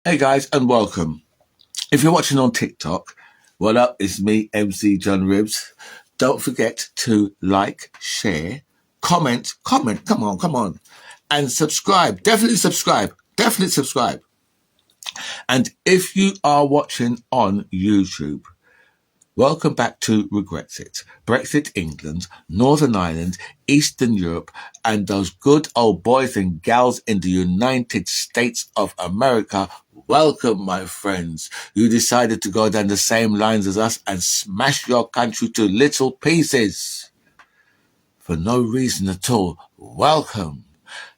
Hey guys, and welcome. If you're watching on TikTok, what up? It's me, MC John Ribs. Don't forget to like, share, comment, come on, and subscribe. Definitely subscribe. And if you are watching on YouTube, welcome back to Regrexit. Brexit England, Northern Ireland, Eastern Europe, and those good old boys and gals in the United States of America. Welcome, my friends. You decided to go down the same lines as us and smash your country to little pieces. For no reason at all. Welcome.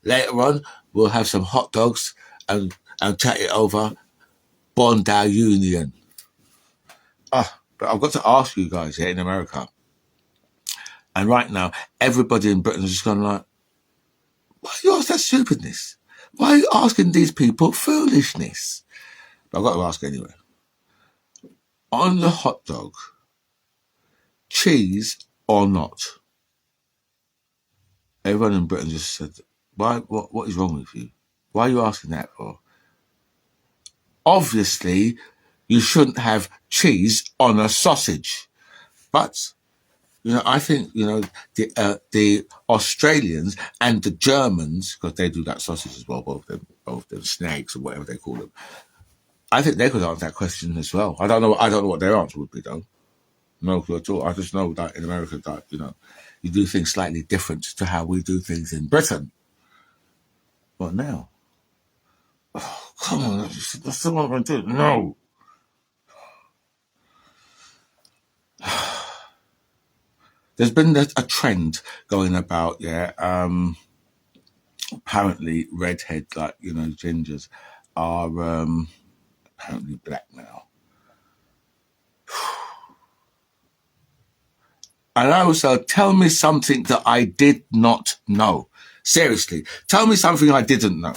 Later on, we'll have some hot dogs and chat it over. Bondi Union. But I've got to ask you guys here in America. And right now, everybody in Britain is just going like, why are you asking that stupidness? Why are you asking these people foolishness? But I've got to ask anyway. On the hot dog, cheese or not? Everyone in Britain just said, why? What is wrong with you? Why are you asking that for? Obviously, you shouldn't have cheese on a sausage. But I think the Australians and the Germans, because they do that sausage as well, both them snags or whatever they call them. I think they could answer that question as well. I don't know what their answer would be though. No clue at all. I just know that in America, that you do things slightly different to how we do things in Britain. But now, come on, that's what I'm going to do. No. There's been a trend going about, apparently redhead, gingers are apparently black now. And also, tell me something that I did not know. Seriously, tell me something I didn't know.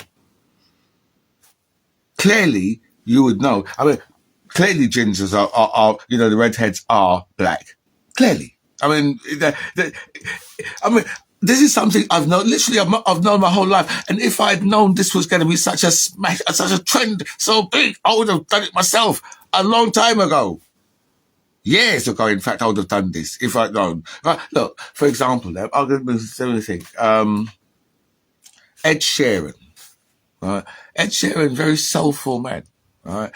Clearly, you would know. I mean, clearly gingers are the redheads are black. Clearly. I mean, this is something I've known. Literally, I've known my whole life. And if I'd known this was going to be such a smash, such a trend so big, I would have done it myself a long time ago. Years ago, in fact, I would have done this if I'd known. Right, look, for example, I'll give you something. Ed Sheeran. Right? Ed Sheeran, very soulful man. Right?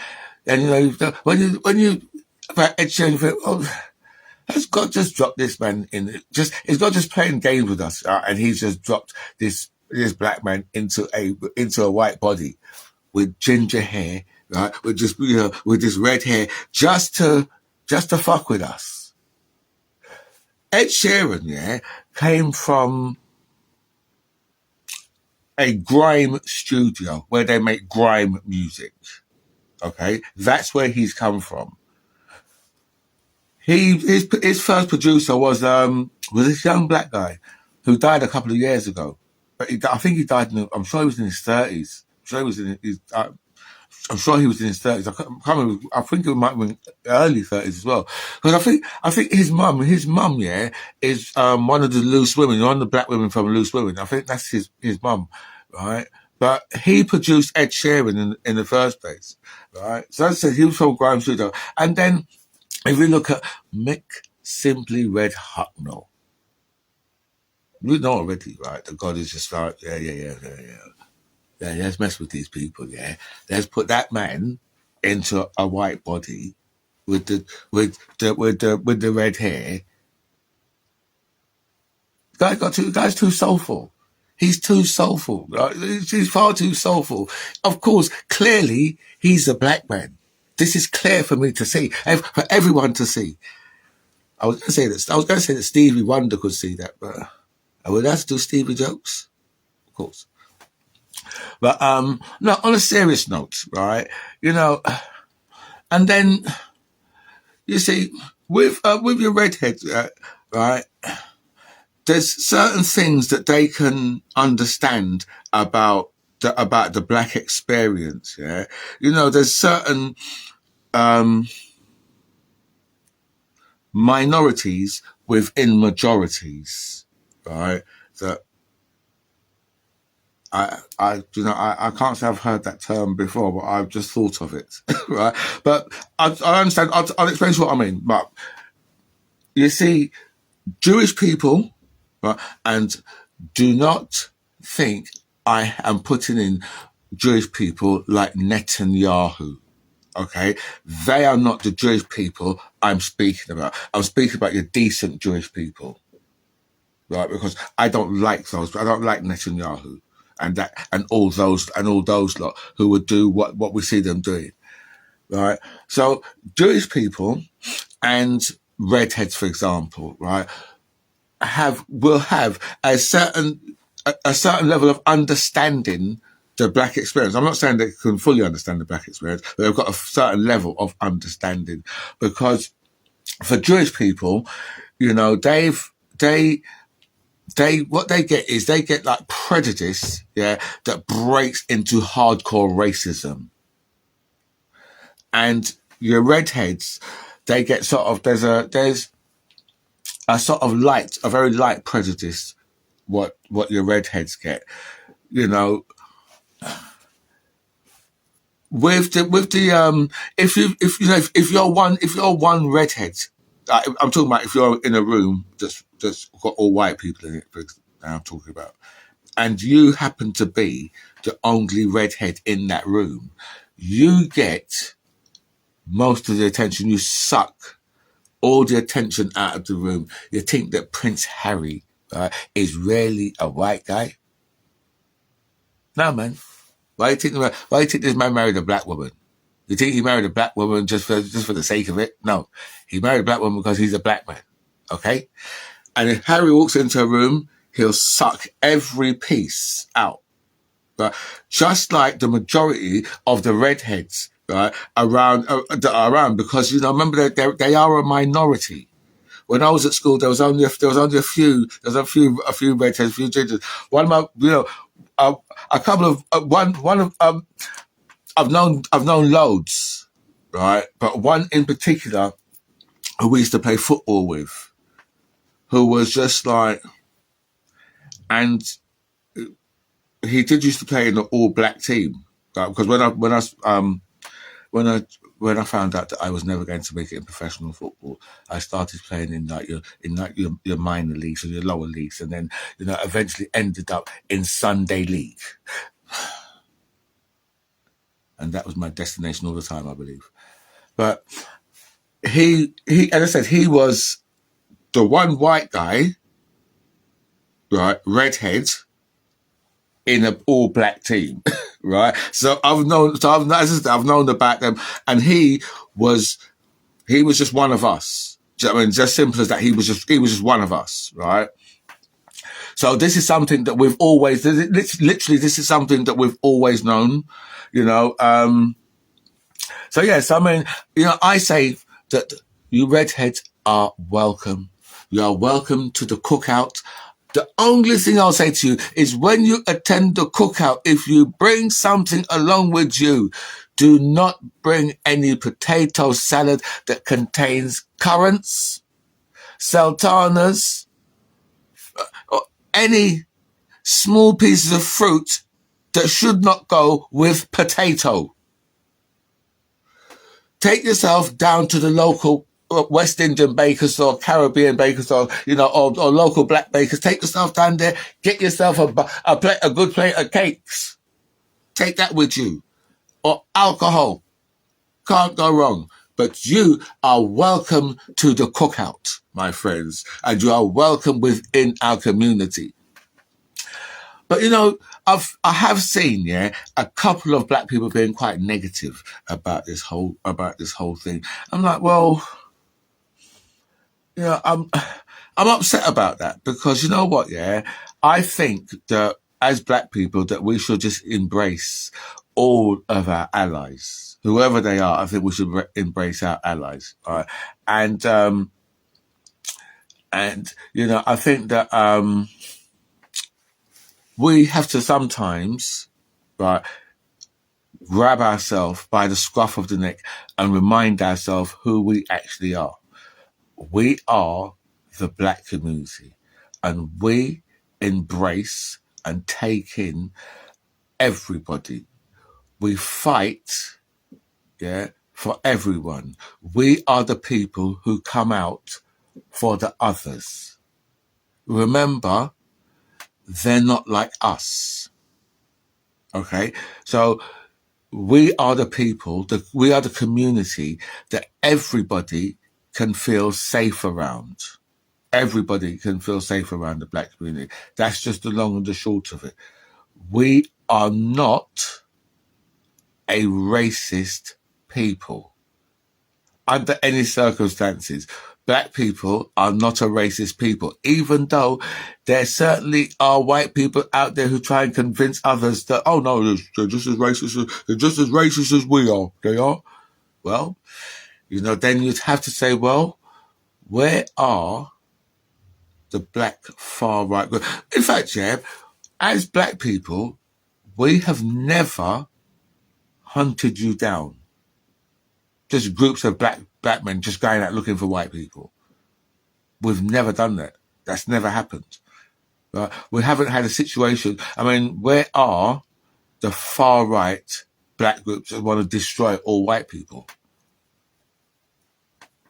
And when you about Ed Sheeran, you think, oh, has God just dropped this man in? Is God just playing games with us? And he's just dropped this black man into a white body with ginger hair, right? With just with this red hair, just to fuck with us. Ed Sheeran, came from a grime studio where they make grime music. Okay, that's where he's come from. His first producer was this young black guy who died a couple of years ago. But I think he died I'm sure he was in his 30s. I'm sure he was in his 30s. I can't remember. I think it might have been early 30s as well. Because I think his mum, is one of the Loose Women, one of the black women from Loose Women. I think that's his mum, right? But he produced Ed Sheeran in the first place, right? So as I said, he was from Grime Studio. And then if we look at Mick Simply Red Hucknall, we know already, right? That God is just like, yeah, let's mess with these people, yeah. Let's put that man into a white body with the red hair. Guy's too soulful. He's too soulful. Right? He's far too soulful. Of course, clearly he's a black man. This is clear for me to see, for everyone to see. I was going to say that Stevie Wonder could see that, but I would have to do Stevie jokes, of course. But no, on a serious note, right? And then you see, with your redhead, right? There's certain things that they can understand about the black experience. Yeah, there's certain minorities within majorities, right? That I can't say I've heard that term before, but I've just thought of it, right? But I understand. I'll explain what I mean. But you see, Jewish people, right, and do not think I am putting in Jewish people like Netanyahu. Okay, they are not the Jewish people I'm speaking about. I'm speaking about your decent Jewish people, right? Because I don't like those. I don't like Netanyahu and all those lot who would do what we see them doing, right? So Jewish people and redheads, for example, right, will have a certain level of understanding the black experience. I'm not saying they can fully understand the black experience, but they've got a certain level of understanding, because for Jewish people, they what they get is they get like prejudice, yeah, that breaks into hardcore racism. And your redheads, they get sort of there's a sort of a very light prejudice what your redheads get. You know, with the if you're one redhead, I'm talking about if you're in a room that's got all white people in it, I'm talking about, and you happen to be the only redhead in that room, you get most of the attention. You suck all the attention out of the room. You think that Prince Harry is really a white guy? No, man. Why do you think this man married a black woman? You think he married a black woman just for the sake of it? No. He married a black woman because he's a black man. Okay? And if Harry walks into a room, he'll suck every piece out. But just like the majority of the redheads, right, around, because, remember they are a minority. When I was at school, there was only a few redheads, a few gingers. One of my, a couple of, one of, I've known loads, right? But one in particular who we used to play football with, who was just like, and he did used to play in the all black team, right? Because when I found out that I was never going to make it in professional football, I started playing in your minor leagues or your lower leagues, and then eventually ended up in Sunday League, and that was my destination all the time, I believe. But he, as I said, he was the one white guy, right, redhead, in an all black team, right? So I've known about them, and he was just one of us. Do you know what I mean? Just simple as that. He was just one of us, right? So this is something that we've always, literally, this is something that we've always known, So yes, I mean, I say that you redheads are welcome. You are welcome to the cookout. The only thing I'll say to you is when you attend the cookout, if you bring something along with you, do not bring any potato salad that contains currants, sultanas, or any small pieces of fruit that should not go with potato. Take yourself down to the local West Indian bakers or Caribbean bakers or local black bakers. Take yourself down there, get yourself a good plate of cakes. Take that with you. Or alcohol. Can't go wrong. But you are welcome to the cookout, my friends, and you are welcome within our community. But I have seen, a couple of black people being quite negative about this whole thing. I'm like, well, I'm upset about that, because you know what, I think that as black people that we should just embrace all of our allies, whoever they are. I think we should embrace our allies, all right? And I think that we have to sometimes, right, grab ourselves by the scruff of the neck and remind ourselves who we actually are. We are the black community, and we embrace and take in everybody. We fight, yeah, for everyone. We are the people who come out for the others. Remember, they're not like us. Okay? So we are the people, we are the community that everybody can feel safe around. Everybody can feel safe around the black community. That's just the long and the short of it. We are not a racist people. Under any circumstances, black people are not a racist people, even though there certainly are white people out there who try and convince others that, oh no, they're just as racist as we are. They are. Well, then you'd have to say, well, where are the black far right? In fact, yeah, as black people, we have never hunted you down. Just groups of black men just going out looking for white people. We've never done that. That's never happened. Right? We haven't had a situation. I mean, where are the far right black groups that want to destroy all white people?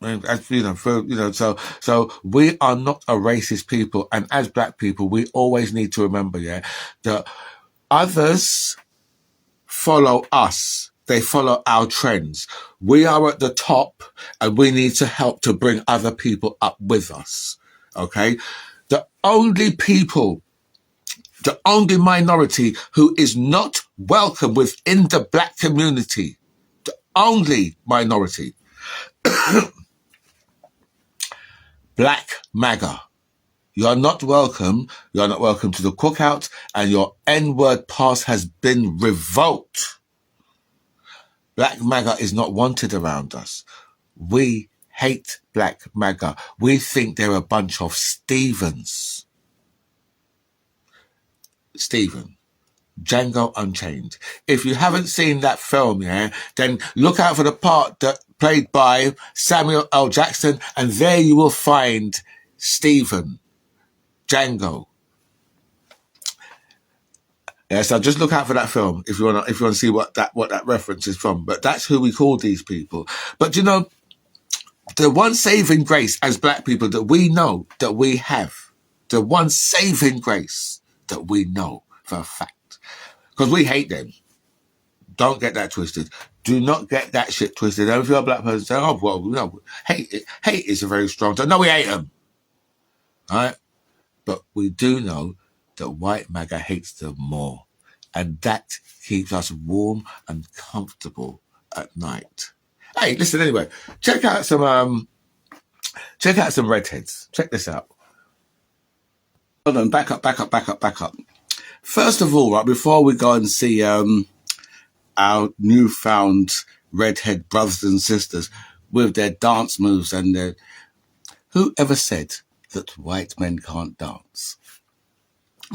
I mean, so we are not a racist people, and as black people, we always need to remember, yeah, that others follow us. They follow our trends. We are at the top, and we need to help to bring other people up with us. Okay, the only minority who is not welcome within the black community, the only minority. Black MAGA. You're not welcome. You're not welcome to the cookout, and your N-word pass has been revoked. Black MAGA is not wanted around us. We hate Black MAGA. We think they're a bunch of Stevens. Stephen, Django Unchained. If you haven't seen that film, yeah, then look out for the part that played by Samuel L. Jackson, and there you will find Stephen, Django. Yeah, so just look out for that film if you want to see what that reference is from. But that's who we call these people. But the one saving grace as black people that we know that we have, the one saving grace that we know for a fact, because we hate them. Don't get that twisted. Do not get that shit twisted. And if you're a black person, say, oh, well, hate is a very strong term. No, we hate them. All right? But we do know that white MAGA hates them more. And that keeps us warm and comfortable at night. Hey, listen, anyway, check out some Redheads. Check this out. Hold on, back up. First of all, right, before we go and see our newfound Redhead brothers and sisters with their dance moves and their... Whoever said that white men can't dance?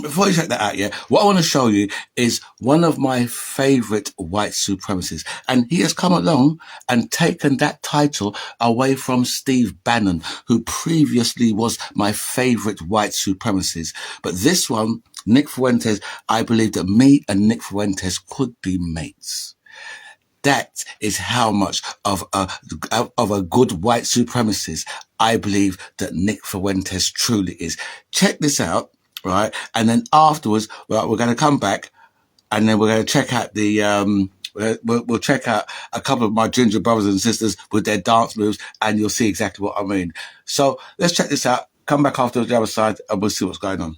Before you check that out, yeah, what I want to show you is one of my favorite white supremacists. And he has come along and taken that title away from Steve Bannon, who previously was my favorite white supremacist. But this one, Nick Fuentes, I believe that me and Nick Fuentes could be mates. That is how much of a good white supremacist I believe that Nick Fuentes truly is. Check this out, right? And then afterwards, right, we're going to come back, and then we're going to check out we'll check out a couple of my ginger brothers and sisters with their dance moves, and you'll see exactly what I mean. So let's check this out. Come back after the other side, and we'll see what's going on.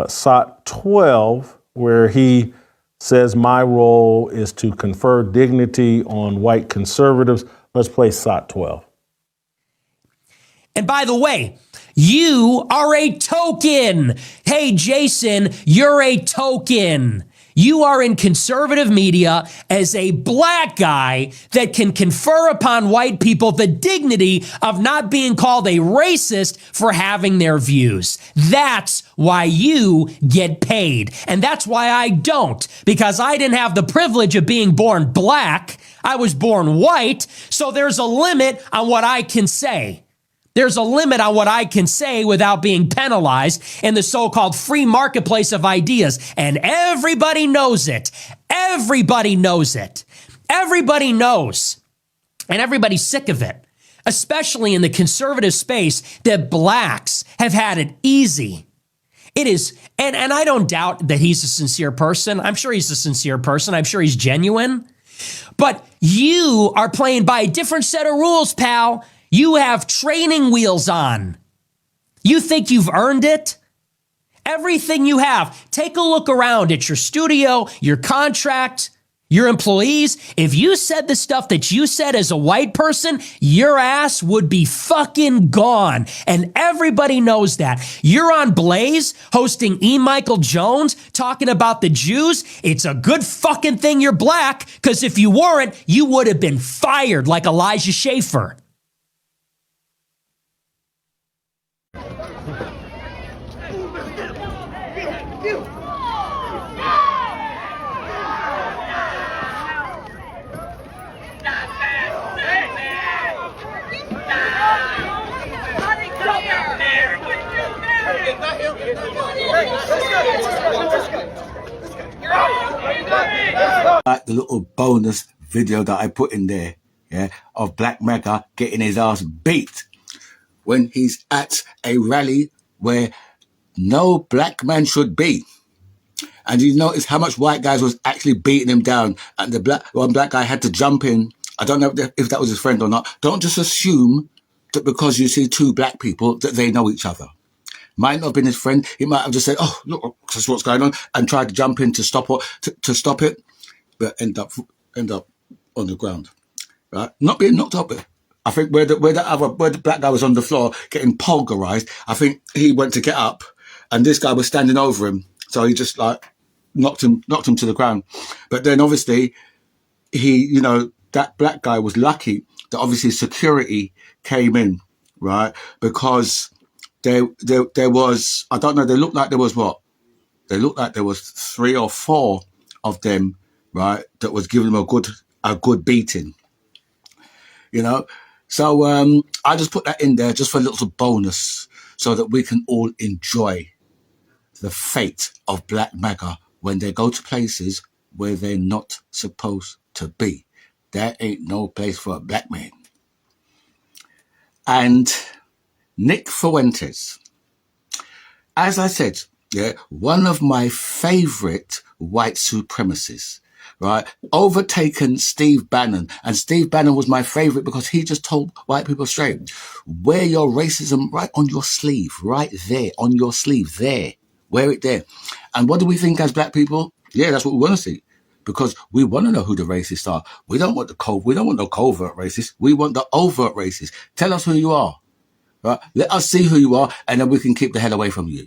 SOT 12, where he says my role is to confer dignity on white conservatives. Let's play SOT 12. And by the way, you are a token. Hey, Jason, you're a token. You are in conservative media as a black guy that can confer upon white people the dignity of not being called a racist for having their views. That's why you get paid. And that's why I don't, because I didn't have the privilege of being born black. I was born white, so there's a limit on what I can say. There's a limit on what I can say without being penalized in the so-called free marketplace of ideas. And everybody knows it. Everybody knows it. Everybody knows. And everybody's sick of it, especially in the conservative space, that blacks have had it easy. It is, and I don't doubt that he's a sincere person. I'm sure he's a sincere person. I'm sure he's genuine. But you are playing by a different set of rules, pal. You have training wheels on. You think you've earned it? Everything you have. Take a look around at your studio, your contract, your employees. If you said the stuff that you said as a white person, your ass would be fucking gone. And everybody knows that. You're on Blaze hosting E. Michael Jones talking about the Jews. It's a good fucking thing you're black, because if you weren't, you would have been fired like Elijah Schaffer. Like the little bonus video that I put in there, yeah, of Black Mega getting his ass beat when he's at a rally where no black man should be. And you notice how much white guys was actually beating him down, and the one black guy had to jump in. I don't know if that was his friend or not. Don't just assume that because you see two black people that they know each other. Might not have been his friend. He might have just said, "Oh, look, this is what's going on," and tried to jump in to stop it, but end up on the ground, right? Not being knocked up. I think where the black guy was on the floor getting pulverized, I think he went to get up, and this guy was standing over him, so he just like knocked him to the ground. But then obviously that black guy was lucky that obviously security came in, right? Because there was, I don't know, they looked like there was 3 or 4 of them, right, that was giving them a good beating, So I just put that in there just for a little bonus so that we can all enjoy the fate of Black MAGA when they go to places where they're not supposed to be. There ain't no place for a black man. And Nick Fuentes, as I said, yeah, one of my favorite white supremacists, right? Overtaken Steve Bannon. And Steve Bannon was my favorite because he just told white people straight, wear your racism right on your sleeve, right there, on your sleeve, there. Wear it there. And what do we think as black people? Yeah, that's what we want to see. Because we want to know who the racists are. We don't want no covert racists. We want the overt racists. Tell us who you are. Right? Let us see who you are, and then we can keep the hell away from you.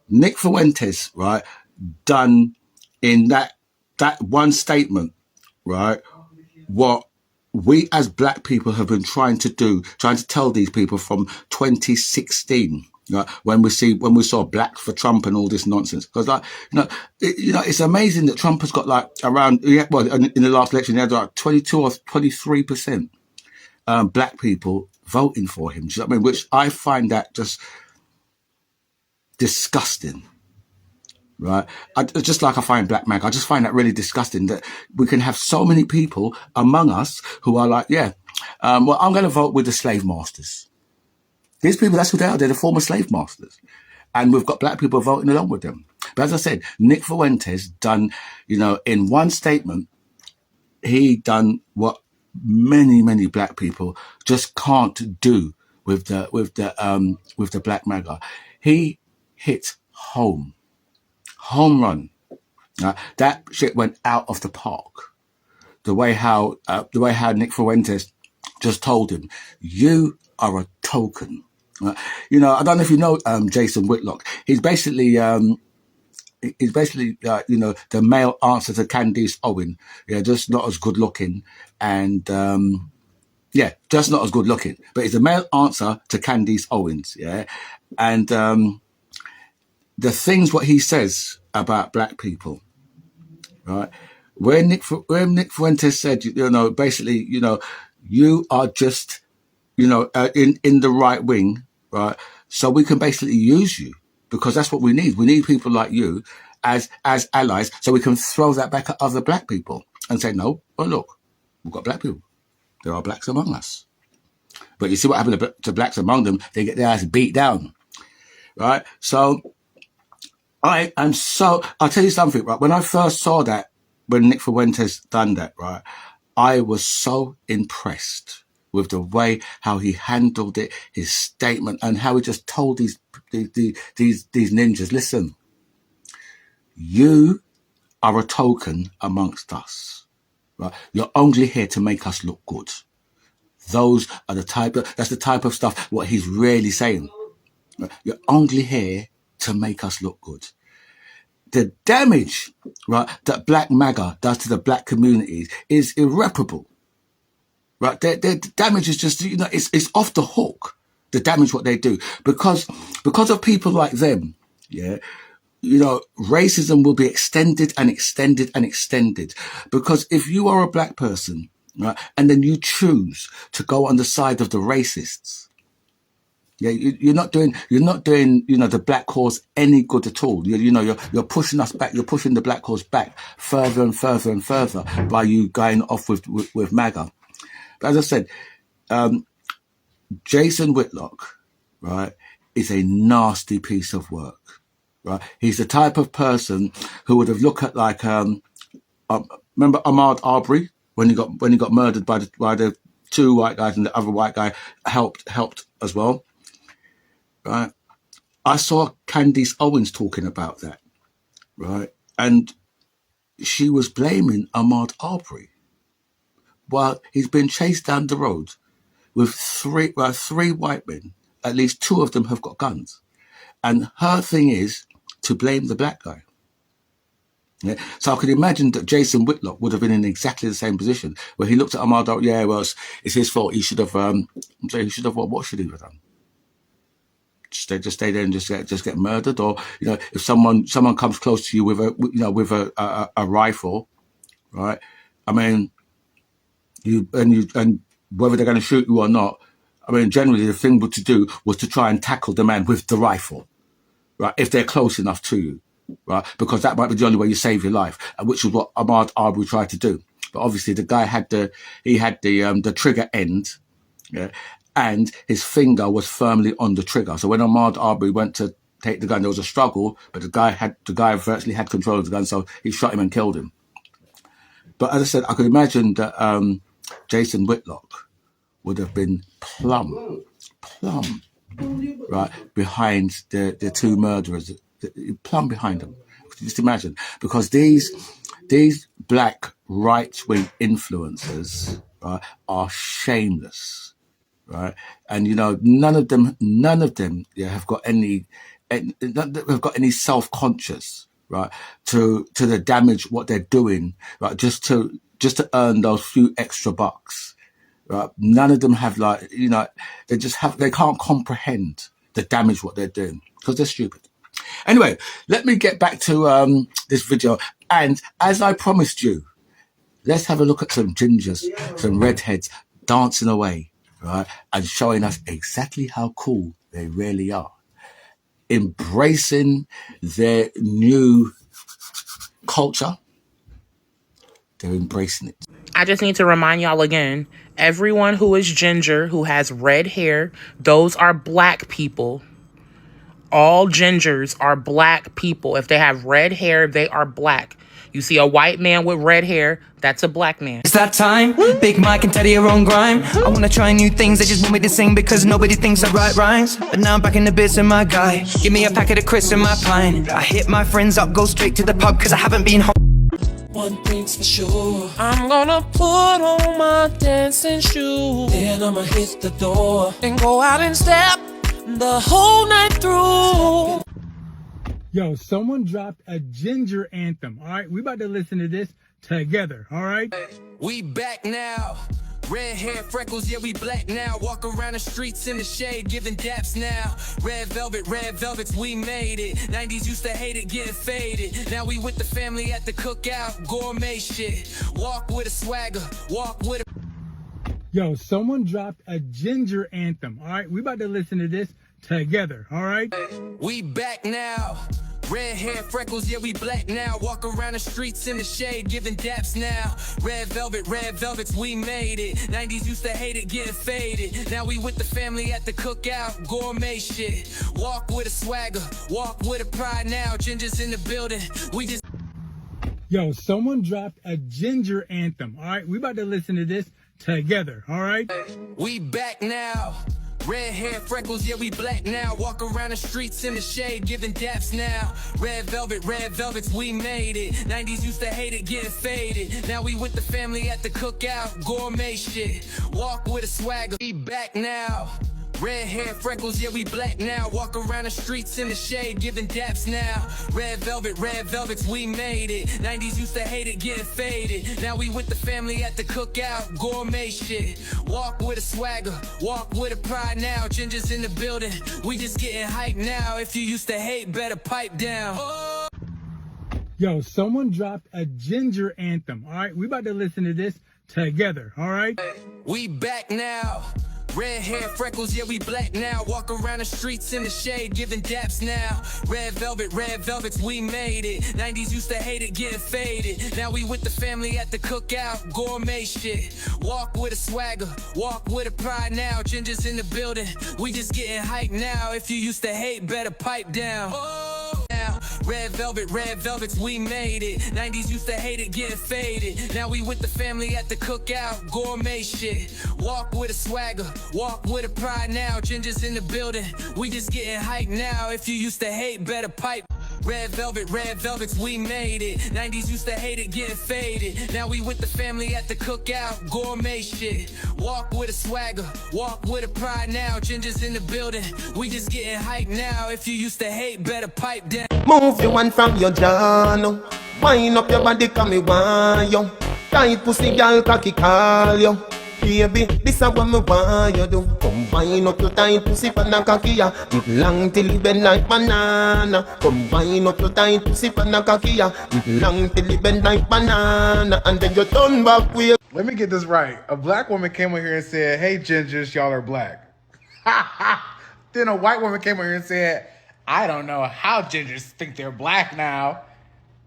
Nick Fuentes, right, done in that one statement, right, what we as black people have been trying to tell these people from 2016. Right, when we saw Black for Trump and all this nonsense, because it's amazing that Trump has got like around in the last election he had like 22 or 23% black people voting for him. Do you know what I mean? Which I find that just disgusting. Right, just like I find Black MAGA, I just find that really disgusting that we can have so many people among us who are like, well, I'm going to vote with the slave masters. These people, that's who they are. They're the former slave masters. And we've got black people voting along with them. But as I said, Nick Fuentes done, in one statement, he done what many, many black people just can't do with the Black MAGA. He hit home run. That shit went out of the park. The way how Nick Fuentes just told him, you are a token. I don't know if you know Jason Whitlock. He's basically the male answer to Candice Owen. Yeah, just not as good looking, and just not as good looking. But he's a male answer to Candice Owens. Yeah, and the things what he says about black people, right? Where Nick Fuentes said, basically, you are just in the right wing, right? So we can basically use you because that's what we need. We need people like you as allies, so we can throw that back at other black people and say, no, oh look, we've got black people. There are blacks among us. But you see what happened to blacks among them? They get their ass beat down, right? So I'll tell you something, right? When I first saw that, when Nick Fuentes done that, right, I was so impressed with the way how he handled it, his statement, and how he just told these ninjas, listen, you are a token amongst us, right? You're only here to make us look good. That's the type of stuff what he's really saying. Right? You're only here to make us look good. The damage, right, that Black MAGA does to the black communities is irreparable. Right, their damage is just, it's off the hook. The damage what they do because of people like them, yeah. Racism will be extended and extended and extended because if you are a black person, right, and then you choose to go on the side of the racists, yeah, you're not doing, the black cause any good at all. You're pushing us back. You're pushing the black cause back further and further and further by you going off with MAGA. But as I said, Jason Whitlock, right, is a nasty piece of work. Right, he's the type of person who would have looked at remember Ahmaud Arbery when he got murdered by the two white guys and the other white guy helped as well. Right, I saw Candice Owens talking about that, right, and she was blaming Ahmaud Arbery while he's been chased down the road with three white men. At least two of them have got guns, and her thing is to blame the black guy. Yeah? So I could imagine that Jason Whitlock would have been in exactly the same position where he looked at Ahmaud Arbery. Yeah, well, it's his fault. He should have. He should have. What should he have done? Just stay there and just get murdered, or if someone comes close to you with a rifle, right? I mean, and whether they're going to shoot you or not. I mean, generally the thing to do was to try and tackle the man with the rifle. Right, if they're close enough to you, right, because that might be the only way you save your life, which is what Ahmaud Arbery tried to do. But obviously, the guy had the trigger end, yeah, and his finger was firmly on the trigger. So when Ahmaud Arbery went to take the gun, there was a struggle, but the guy virtually had control of the gun, so he shot him and killed him. But as I said, I could imagine that Jason Whitlock would have been plumb. Right behind the two murderers, plumb behind them. Just imagine, because these black right-wing influencers, right, are shameless, right, and none of them have got any self-conscious, right, to the damage what they're doing, right, just to earn those few extra bucks. Right. None of them have they can't comprehend the damage what they're doing because they're stupid. Anyway, let me get back to this video. And as I promised you, let's have a look at some gingers, some redheads dancing away, right? And showing us exactly how cool they really are. Embracing their new culture. They're embracing it. I just need to remind y'all again, everyone who is ginger, who has red hair, those are black people. All gingers are black people. If they have red hair, they are black. You see a white man with red hair, that's a black man. It's that time, Big Mike and Teddy your own grime. I wanna try new things, they just want me to sing because nobody thinks I write rhymes. But now I'm back in the biz with my guy. Give me a packet of crisps and my pine. I hit my friends up, go straight to the pub cause I haven't been home. One thing's for sure, I'm gonna put on my dancing shoes. Then I'ma hit the door and go out and step the whole night through. Yo, someone dropped a ginger anthem, all right? We about to listen to this together, all right? We back now. Red hair, freckles, yeah, we black now. Walk around the streets in the shade, giving daps now. Red velvets, we made it. 90s used to hate it, getting faded. Now we with the family at the cookout, gourmet shit. Walk with a swagger, walk with a... Yo, someone dropped a ginger anthem. All right, we about to listen to this together. All right. We back now. Red hair, freckles, yeah, we black now. Walk around the streets in the shade, giving daps now. Red velvets, we made it. 90s used to hate it, getting faded. Now we with the family at the cookout, gourmet shit. Walk with a swagger, walk with a pride now. Gingers in the building, we just. Yo, someone dropped a ginger anthem. All right, we about to listen to this together. All right. We back now. Red hair, freckles, yeah, we black now. Walk around the streets in the shade, giving daps now. Red velvets, we made it. 90s used to hate it, getting faded. Now we with the family at the cookout, gourmet shit. Walk with a swagger, we back now. Red hair, freckles, yeah, we black now. Walk around the streets in the shade, giving daps now. Red velvets, we made it. 90s used to hate it, getting faded. Now we with the family at the cookout, gourmet shit. Walk with a swagger, walk with a pride now. Gingers in the building, we just getting hyped now. If you used to hate, better pipe down. Yo, someone dropped a ginger anthem. All right, we about to listen to this together. All right. We back now. Red hair, freckles, yeah, we black now. Walk around the streets in the shade, giving daps now. Red velvets, we made it. 90s used to hate it, getting faded. Now we with the family at the cookout, gourmet shit. Walk with a swagger, walk with a pride now. Gingers in the building, we just getting hyped now. If you used to hate, better pipe down. Now, red velvets, we made it. 90s used to hate it, getting faded. Now we with the family at the cookout, gourmet shit. Walk with a swagger, walk with a pride now. Gingers in the building, we just getting hyped now. If you used to hate, better pipe. Red velvets, we made it. 90s used to hate it, getting faded. Now we with the family at the cookout, gourmet shit. Walk with a swagger, walk with a pride now. Gingers in the building, we just getting hyped now. If you used to hate, better pipe down. Move the one from your jaw, no. Wind up your body, come me want you. Tight pussy, girl, cocky call you. Baby, this is what me want you do. Come wind up your tight pussy, pan a cocky ya. It long till it bend like banana. Come wind up your tight pussy, pan a cocky ya. It long till it bend like banana. And then you turn back with. Let me get this right. A black woman came over here and said, "Hey, gingers, y'all are black." Then a white woman came over here and said, "I don't know how gingers think they're black now."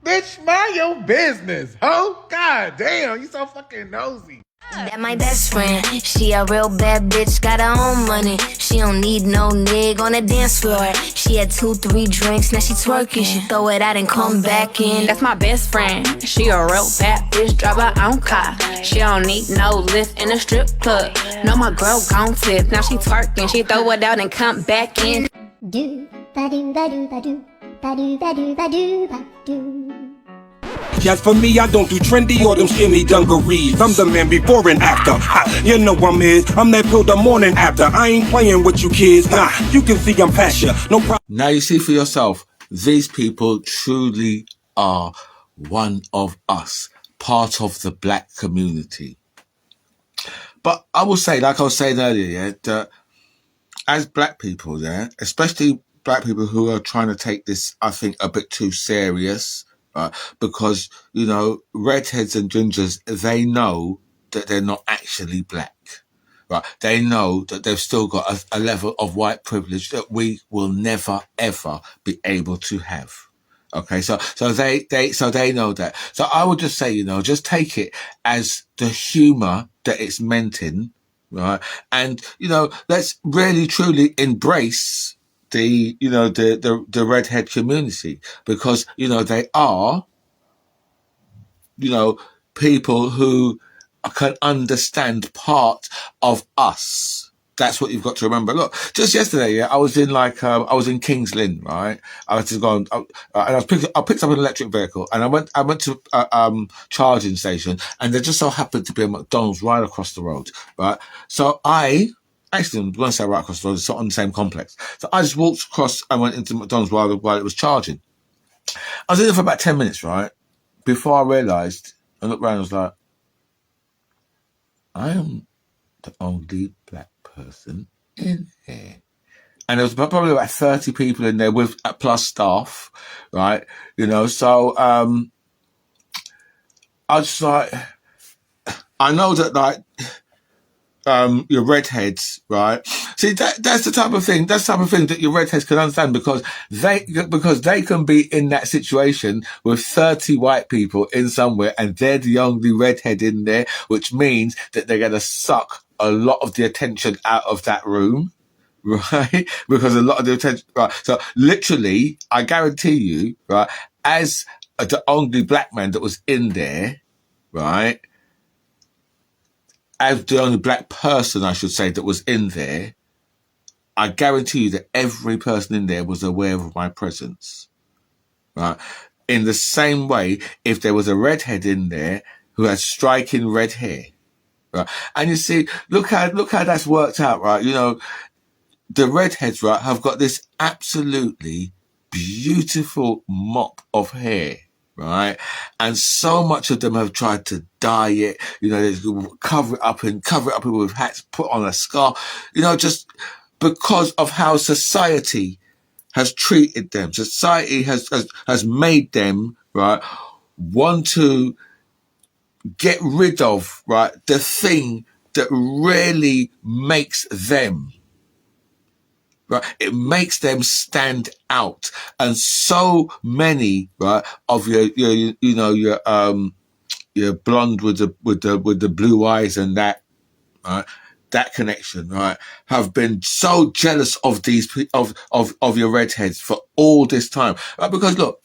Bitch, mind your business, ho. God damn, you so fucking nosy. That my best friend, she a real bad bitch, got her own money. She don't need no nigga on the dance floor. She had 2-3 drinks, now she twerking. She throw it out and come back in. That's my best friend, she a real bad bitch, drive her own car. She don't need no lift in a strip club. No, my girl gon' tip, now she twerking. She throw it out and come back in. Do ba do ba do ba do ba do ba do ba do ba do. As for me, I don't do trendy or them skinny dungarees. I'm the man before and after. Ha, you know I'm his. I'm that pill the morning after. I ain't playing with you kids. Nah, you can see I'm past you. No problem. Now you see for yourself, these people truly are one of us, part of the black community. But I will say, like I was saying earlier, yeah, that as black people, yeah, especially black people who are trying to take this, I think, a bit too serious, right? Because, you know, redheads and gingers, they know that they're not actually black, right? They know that they've still got a level of white privilege that we will never, ever be able to have. Okay, so they know that. So I would just say, you know, just take it as the humor that it's meant in, right? And, you know, let's really truly embrace the redhead community, because, you know, they are, you know, people who can understand part of us. That's what you've got to remember. Look, just yesterday, yeah, I was in Kings Lynn, right? I was just going, and I picked up an electric vehicle, and I went to charging station, and there just so happened to be a McDonald's right across the road, right? So actually, I'm going to say right across the road, it's on the same complex. So I just walked across and went into McDonald's while it was charging. I was in there for about 10 minutes, right? Before I realised, I looked around and was like, I am the only black person in here. And there was probably about 30 people in there with plus staff, right? You know, so I was just like, I know that, like, your redheads, right? See, that's the type of thing. That's the type of thing that your redheads can understand because they can be in that situation with 30 white people in somewhere, and they're the only redhead in there, which means that they're going to suck a lot of the attention out of that room. Right, because a lot of the attention. Right, so literally, I guarantee you, right, as the only black man that was in there, right, as the only black person, I should say, that was in there, I guarantee you that every person in there was aware of my presence. Right, in the same way, if there was a redhead in there who had striking red hair, right, and you see, look how that's worked out, right? You know, the redheads, right, have got this absolutely beautiful mop of hair, right? And so much of them have tried to dye it, you know, they cover it up with hats, put on a scarf, you know, just because of how society has treated them. Society has made them, right, want to get rid of, right, the thing that really makes them. Right, it makes them stand out, and so many, right, of your blonde with the blue eyes and that, right, that connection, right, have been so jealous of these of your redheads for all this time, right? Because look,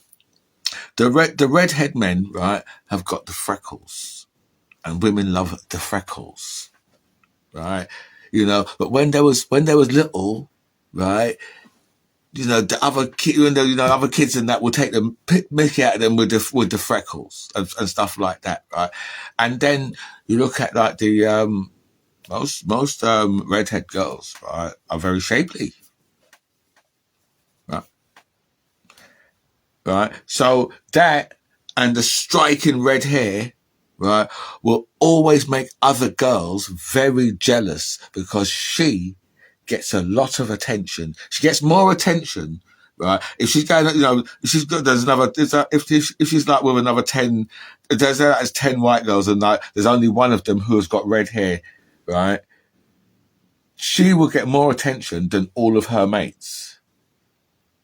the redhead men, right, have got the freckles, and women love the freckles, right? You know, but when there was little, right. You know, the other other kids and that will take them, pick Mickey out of them with the freckles and stuff like that, right? And then you look at like the most redhead girls, right, are very shapely, right? Right. So that and the striking red hair, right, will always make other girls very jealous because she gets a lot of attention. She gets more attention, right? If she's going, you know, if she's got, there's another, if she's like with another 10, there's 10 white girls and like, there's only one of them who has got red hair, right? She will get more attention than all of her mates,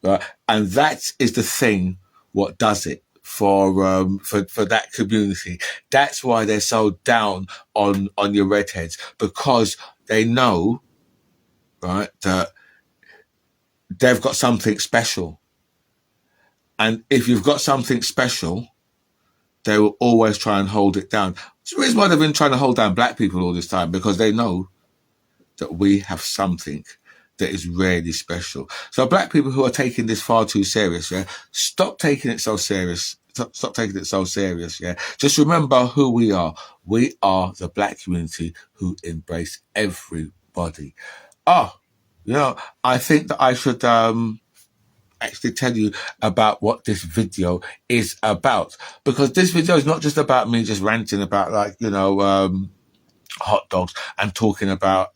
right? And that is the thing, what does it for that community. That's why they're so down on your redheads, because they know, right, that they've got something special. And if you've got something special, they will always try and hold it down. It's the reason why they've been trying to hold down black people all this time, because they know that we have something that is really special. So black people who are taking this far too serious, yeah, stop taking it so serious. Stop taking it so serious, yeah. Just remember who we are. We are the black community who embrace everybody. Oh, you know, I think that I should actually tell you about what this video is about, because this video is not just about me just ranting about, like, you know, hot dogs and talking about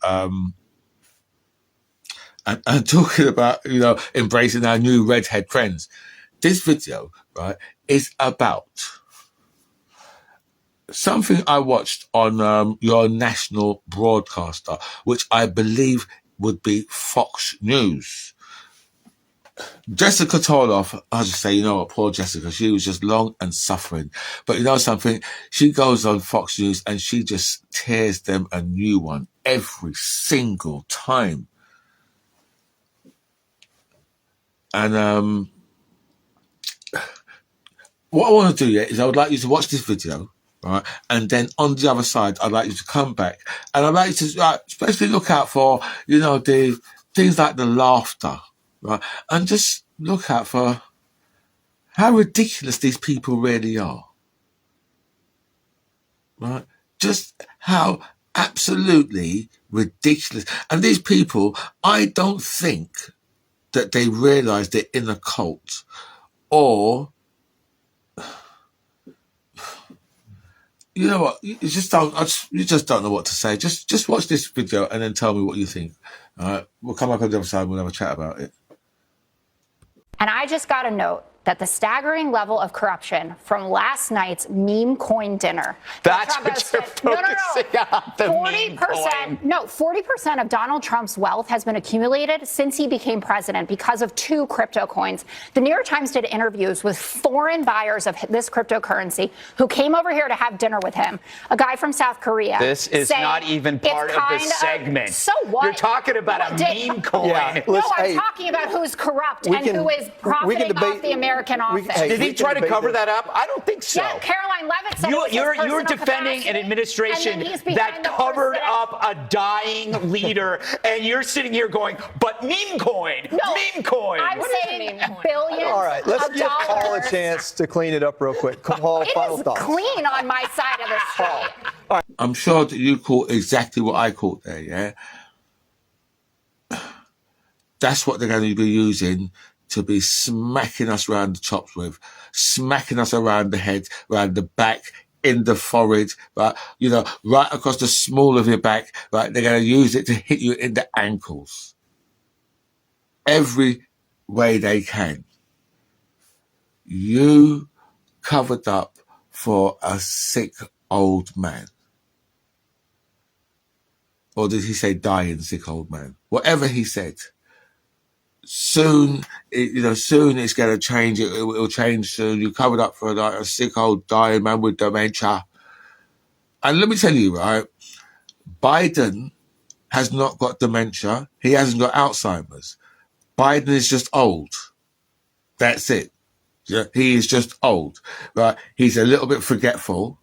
and talking about, you know, embracing our new redhead friends. This video, right, is about something I watched on your national broadcaster, which I believe would be Fox News. Jessica told off, I'll just say, you know what, poor Jessica, she was just long and suffering. But you know something? She goes on Fox News and she just tears them a new one every single time. And what I want to do is I would like you to watch this video, right? And then on the other side, I'd like you to come back and I'd like you to especially look out for, you know, the things like the laughter, right? And just look out for how ridiculous these people really are, right? Just how absolutely ridiculous. And these people, I don't think that they realize they're in a cult, or you know what? You just don't know what to say. Just watch this video and then tell me what you think. All right, we'll come back on the other side and we'll have a chat about it. And I just got a note that the staggering level of corruption from last night's meme coin dinner. That's what you're focusing on, the meme coin. No, 40% of Donald Trump's wealth has been accumulated since he became president because of 2 crypto coins. The New York Times did interviews with foreign buyers of this cryptocurrency who came over here to have dinner with him. A guy from South Korea. This is not even part of the segment. So what? You're talking about a meme coin. No, I'm talking about who's corrupt and who is profiting off the American office. Did he try to cover that up? I don't think so. Yeah, Caroline Levitt said you're defending an administration that covered up a dying leader, and you're sitting here going, but meme coin, meme coin. I'm saying billions. All right, let's give Paul a chance to clean it up real quick. Paul, final thoughts. Clean on my side of the street. I'm sure that you caught exactly what I caught there, yeah? That's what they're going to be using to be smacking us around the chops with, smacking us around the head, around the back, in the forehead, right? You know, right across the small of your back, right? They're going to use it to hit you in the ankles. Every way they can. You covered up for a sick old man. Or did he say dying sick old man? Whatever he said. Soon it's going to change. It'll change soon. You covered up for a sick old dying man with dementia. And let me tell you, right, Biden has not got dementia. He hasn't got Alzheimer's. Biden is just old. That's it. Yeah, he is just old. Right? He's a little bit forgetful.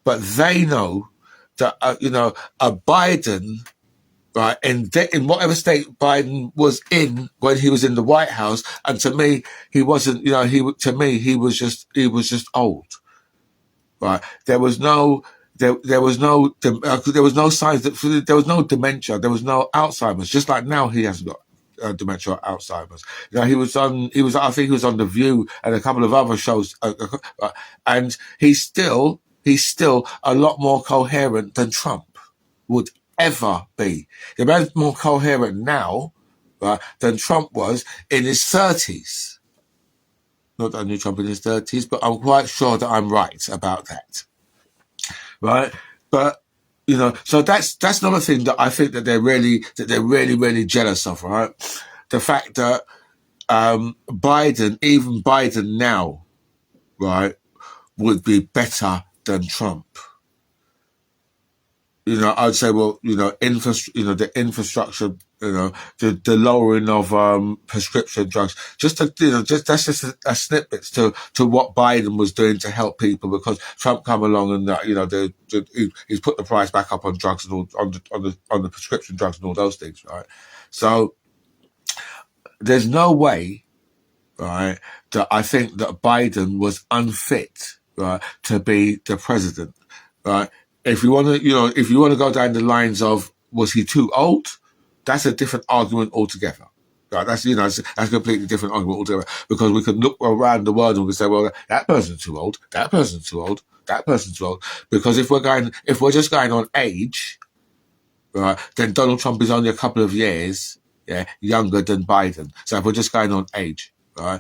But they know that, a Biden... right, in whatever state Biden was in when he was in the White House, and to me, he wasn't. He was just old. Right, there was no signs that there was no dementia, there was no Alzheimer's. Just like now, he hasn't got dementia or Alzheimer's. I think he was on The View and a couple of other shows, and he's still a lot more coherent than Trump would ever be. The man's more coherent now, right, than Trump was in his 30s. Not that I knew Trump in his 30s, but I'm quite sure that I'm right about that. Right? But, so that's another thing that I think that they're really jealous of, right? The fact that even Biden now, right, would be better than Trump. I'd say, well, the infrastructure, the lowering of prescription drugs, that's just a snippet to what Biden was doing to help people, because Trump come along and he's put the price back up on drugs and all, on the prescription drugs and all those things, right? So there's no way, right, that I think that Biden was unfit, right, to be the president, right? If you want to go down the lines of, was he too old? That's a different argument altogether. Right? That's a completely different argument altogether, because we can look around the world and we can say, well, that person's too old, that person's too old, that person's too old. Because if we're just going on age, right, then Donald Trump is only a couple of years, younger than Biden. So if we're just going on age, right?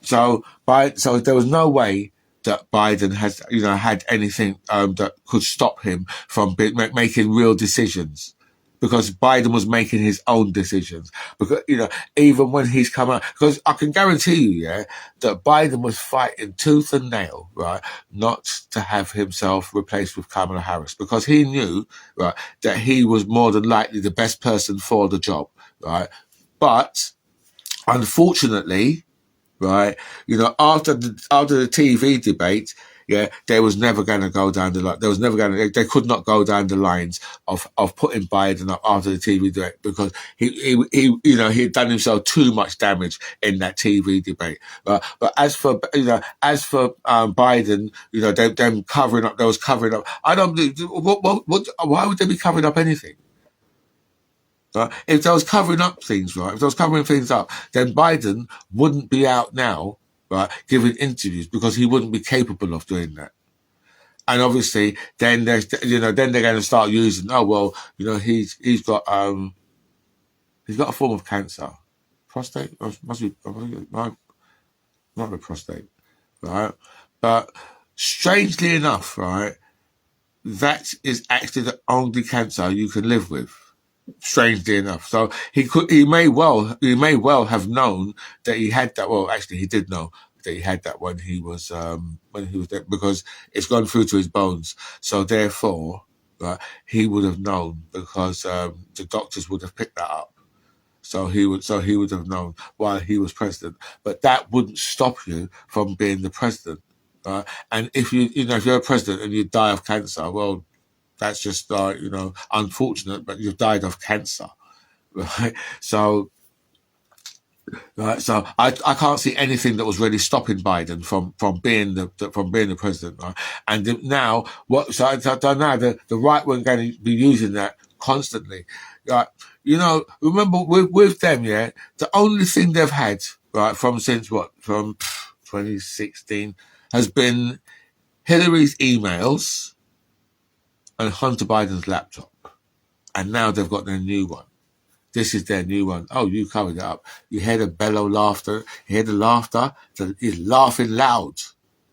So there was no way that Biden has, had anything that could stop him from making real decisions, because Biden was making his own decisions. Because even when he's come out, because I can guarantee you, that Biden was fighting tooth and nail, right, not to have himself replaced with Kamala Harris, because he knew, right, that he was more than likely the best person for the job, right. But unfortunately, right, after the TV debate, they was never going to go down the line. They could not go down the lines of putting Biden up after the TV debate, because he had done himself too much damage in that TV debate. But as for Biden, them covering up, I don't. Why would they be covering up anything? Right? If they was covering up things, right? If they was covering things up, then Biden wouldn't be out now, right, giving interviews, because he wouldn't be capable of doing that. And obviously, then they're going to start using, he's got a form of cancer, prostate, must be, not the prostate, right? But strangely enough, right, that is actually the only cancer you can live with. Strangely enough, so he may well have known that he had that. Well, actually, he did know that he had that when he was there, because it's gone through to his bones. So therefore, right, he would have known, because the doctors would have picked that up. So he would have known while he was president. But that wouldn't stop you from being the president. And if if you're a president and you die of cancer, well, that's just unfortunate, but you've died of cancer, right? So I can't see anything that was really stopping Biden from being the president, right? And now now the right wing going to be using that constantly, right? Remember with them, yeah, the only thing they've had, right, from 2016 has been Hillary's emails and Hunter Biden's laptop. And now they've got their new one. This is their new one. Oh, you covered it up. You hear the bellow laughter. You hear the laughter. He's laughing loud.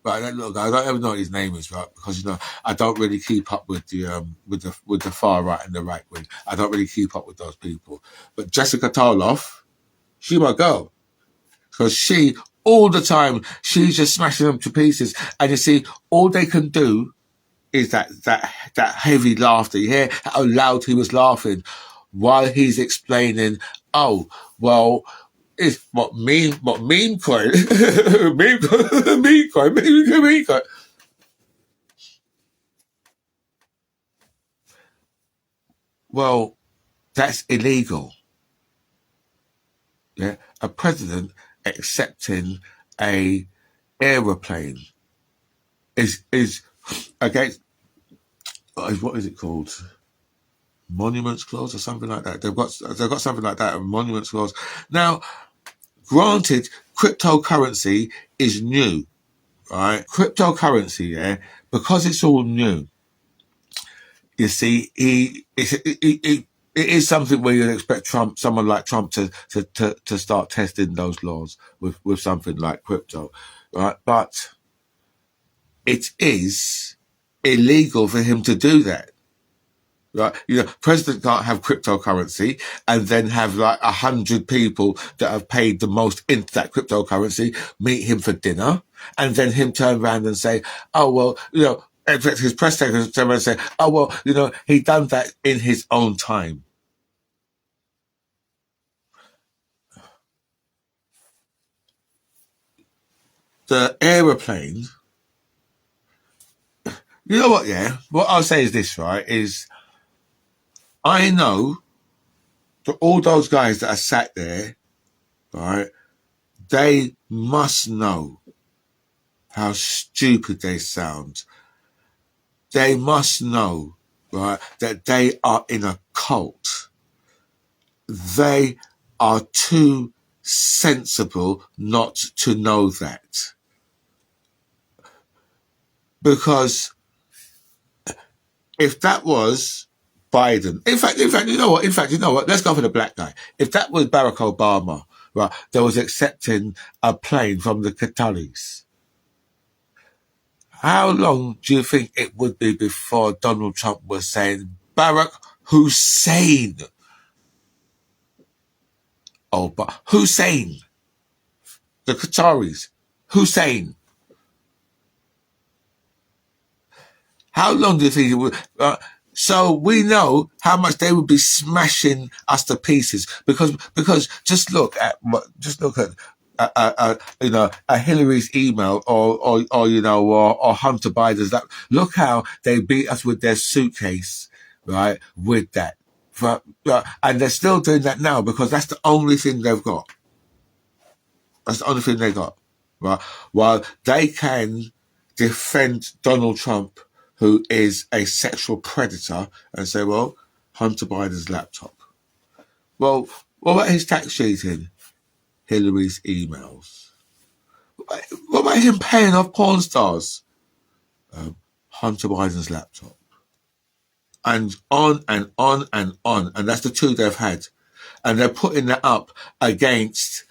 Right, look, I don't even know what his name is, right? Because I don't really keep up with the far right and the right wing. I don't really keep up with those people. But Jessica Tarloff, she my girl, because she all the time she's just smashing them to pieces. And you see, all they can do is that heavy laughter. You hear how loud he was laughing while he's explaining, oh, well, it's what meme coin, meme coin. Well, that's illegal. Yeah, a president accepting a aeroplane is against, what is it called? Monuments clause or something like that. They've got something like that, a monuments clause. Now, granted, cryptocurrency is new, right? Cryptocurrency, yeah, because it's all new. You see, it is something where you'd expect someone like Trump to start testing those laws with something like crypto, right? But it is illegal for him to do that. Right, president can't have cryptocurrency and then have like 100 people that have paid the most into that cryptocurrency meet him for dinner, and then him turn around and say, "Oh well, in fact, his press secretary turn around and say, "Oh well, he done that in his own time." The aeroplane, you know what? Yeah, what I'll say is this, right? Is I know that all those guys that are sat there, right? They must know how stupid they sound. They must know, right, that they are in a cult. They are too sensible not to know that. Because if that was Biden, in fact, you know what? Let's go for the black guy. If that was Barack Obama, right, that was accepting a plane from the Qataris, how long do you think it would be before Donald Trump was saying, Barack Hussein? Oh, but Hussein, the Qataris, Hussein. How long do you think it would? So we know how much they would be smashing us to pieces because just look at a Hillary's email or Hunter Biden's. That look how they beat us with their suitcase, right? With that, and they're still doing that now because that's the only thing they've got. That's the only thing they got, right? While they can defend Donald Trump, who is a sexual predator, and say, well, Hunter Biden's laptop. Well, what about his tax cheating? Hillary's emails. What about him paying off porn stars? Hunter Biden's laptop. And on and on and on. And that's the two they've had. And they're putting that up against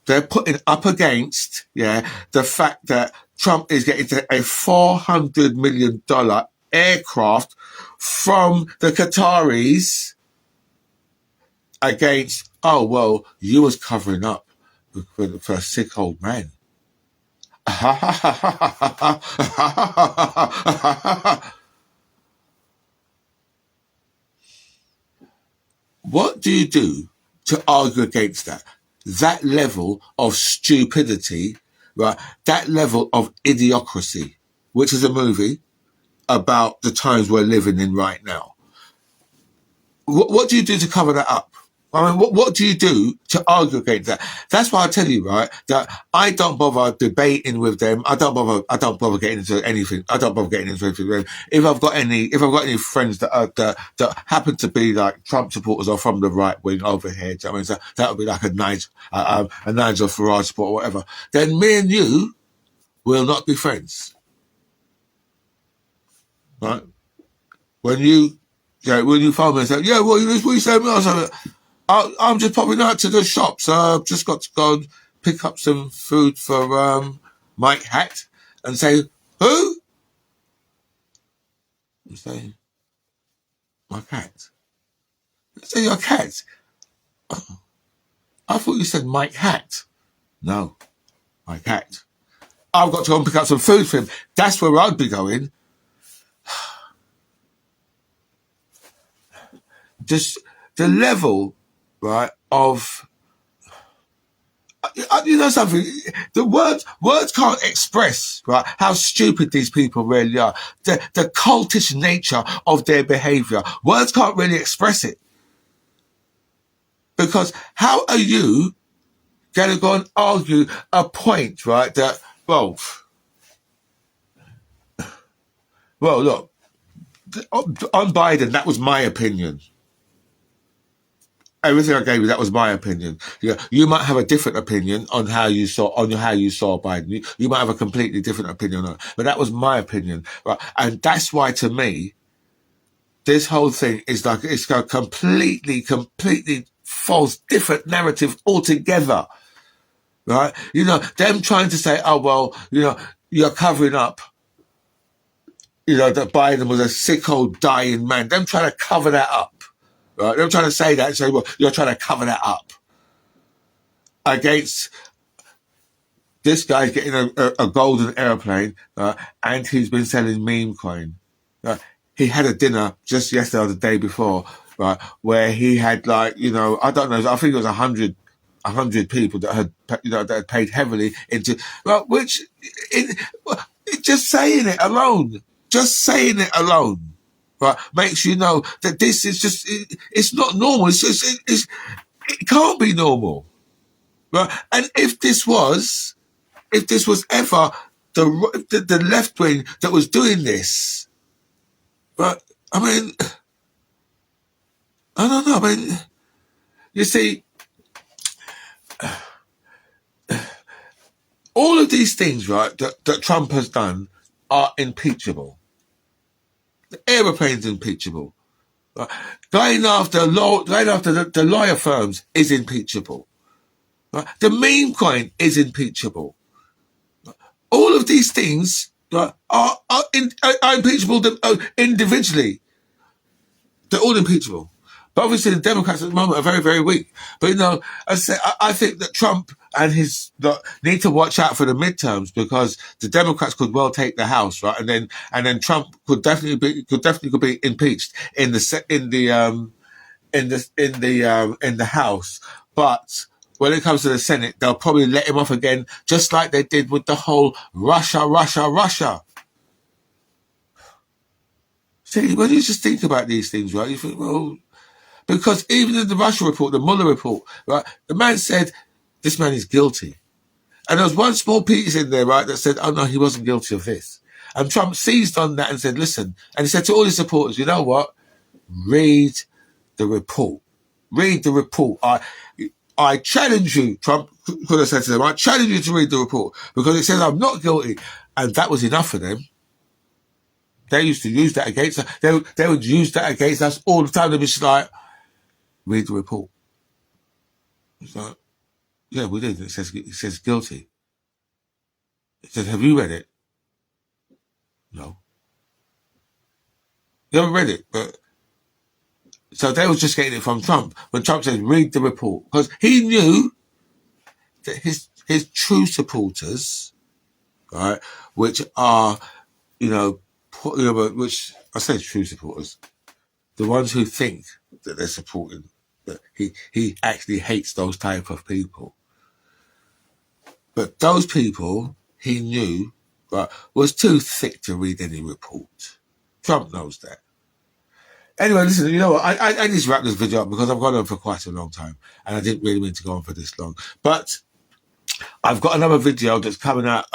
they're putting up against, the fact that Trump is getting a $400 million aircraft from the Qataris against, oh, well, you was covering up for a sick old man. What do you do to argue against that? That level of stupidity, right? That level of idiocracy, which is a movie about the times we're living in right now. What do you do to cover that up? I mean, what do you do to argue against that? That's why I tell you, right, that I don't bother debating with them. I don't bother getting into anything. I don't bother getting into anything. If I've got any friends that happen to be like Trump supporters or from the right wing over here, I mean, so that would be like a Nigel Farage supporter or whatever. Then me and you will not be friends, right? When you phone me and say, what you say to me? I say, I'm just popping out to the shops. I've just got to go and pick up some food for Mike Hat, and say, who? You say, my cat. You say, your cat? I thought you said Mike Hat. No, my cat. I've got to go and pick up some food for him. That's where I'd be going. Just the level, right, of... You know something? The words can't express, right, how stupid these people really are. The cultish nature of their behavior. Words can't really express it. Because how are you going to go and argue a point, right, that, well, look, on Biden, that was my opinion. Everything I gave you, that was my opinion. You might have a different opinion on how you saw Biden. You might have a completely different opinion on it, but that was my opinion, right? And that's why, to me, this whole thing is like it's a completely false, different narrative altogether, right? You know, them trying to say, oh well, you know, you're covering up, you know, that Biden was a sick old dying man. Them trying to cover that up. Right? They're trying to say that and say, well, you're trying to cover that up against this guy's getting a golden airplane, and he's been selling meme coin. He had a dinner just yesterday or the day before, right, where he had like, you know, I don't know, I think it was 100 people that had paid heavily into, well, just saying it alone, right, makes you know that this is just, it's not normal. It can't be normal. Right? And if this was ever the left wing that was doing this, but I mean, I don't know. I mean, you see, all of these things, right, that Trump has done are impeachable. The aeroplane's impeachable. Going after the lawyer firms is impeachable. Right? The meme coin is impeachable. All of these things, right, are impeachable individually. They're all impeachable. But obviously the Democrats at the moment are very, very weak. But, you know, I think that Trump and need to watch out for the midterms, because the Democrats could well take the House, right? And then Trump could definitely be impeached in the House. But when it comes to the Senate, they'll probably let him off again, just like they did with the whole Russia. See, when you just think about these things, right, you think, well, because even in the Russia report, the Mueller report, right, the man said, this man is guilty. And there was one small piece in there, right, that said, oh no, he wasn't guilty of this. And Trump seized on that and said, listen, and he said to all his supporters, you know what? Read the report. Read the report. I challenge you, Trump could have said to them, I challenge you to read the report, because it says I'm not guilty. And that was enough for them. They used to use that against us. They would use that against us all the time. They'd be just like, read the report. So, Yeah, we did. It says guilty. It says, have you read it? No. You haven't read it, but so they was just getting it from Trump. When Trump said, read the report. Because he knew that his true supporters, right, which are, which I say true supporters, the ones who think that they're supporting, that he actually hates those type of people. But those people he knew, right, was too thick to read any report. Trump knows that. Anyway, listen, you know what? I need to wrap this video up because I've gone on for quite a long time and I didn't really mean to go on for this long. But I've got another video that's coming out.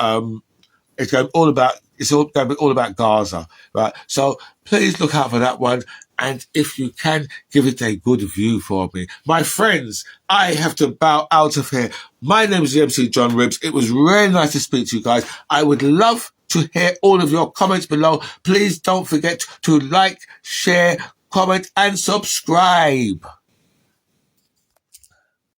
It's going to be all about Gaza, right? So please look out for that one. And if you can, give it a good view for me. My friends, I have to bow out of here. My name is the MC John Ribs. It was really nice to speak to you guys. I would love to hear all of your comments below. Please don't forget to like, share, comment, and subscribe.